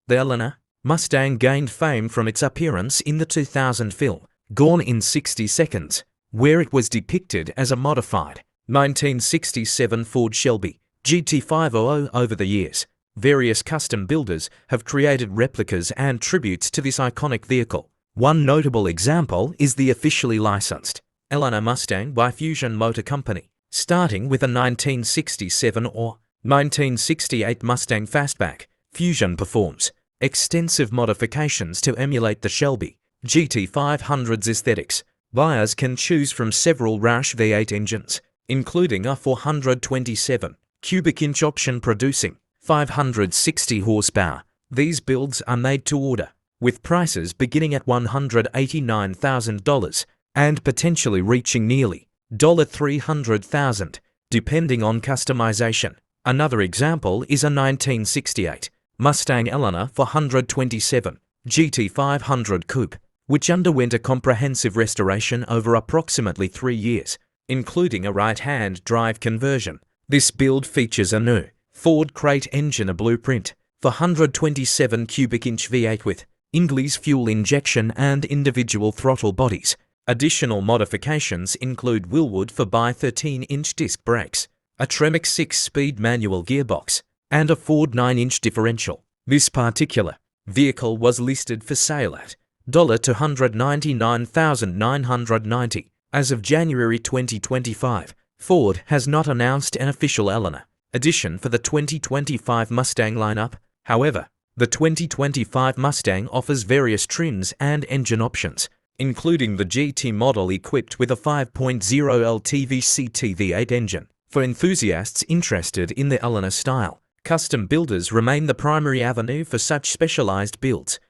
The Eleanor Mustang gained fame from its appearance in the 2000 film Gone in 60 Seconds, where it was depicted as a modified 1967 Ford Shelby GT500. Over the years, various custom builders have created replicas and tributes to this iconic vehicle. One notable example is the officially licensed Eleanor Mustang by Fusion Motor Company, starting with a 1967 or 1968 Mustang Fastback. Fusion performs extensive modifications to emulate the Shelby GT500's aesthetics. Buyers can choose from several Roush V8 engines, including a 427 cubic inch option producing 560 horsepower. These builds are made to order, with prices beginning at $189,000 and potentially reaching nearly $300,000, depending on customization. Another example is a 1968 Mustang Eleanor 427 GT500 Coupe, which underwent a comprehensive restoration over approximately 3 years, including a right-hand drive conversion. This build features a new Ford crate engine, a blueprint for 127 cubic inch V8 with English fuel injection and individual throttle bodies. Additional modifications include wheelwood for by 13-inch disc brakes, a Tremec 6-speed manual gearbox, and a Ford 9-inch differential. This particular vehicle was listed for sale at $299,990. As of January 2025, Ford has not announced an official Eleanor edition for the 2025 Mustang lineup. However, the 2025 Mustang offers various trims and engine options, including the GT model equipped with a 5.0 LTVCT V8 engine. For enthusiasts interested in the Eleanor style, custom builders remain the primary avenue for such specialized builds.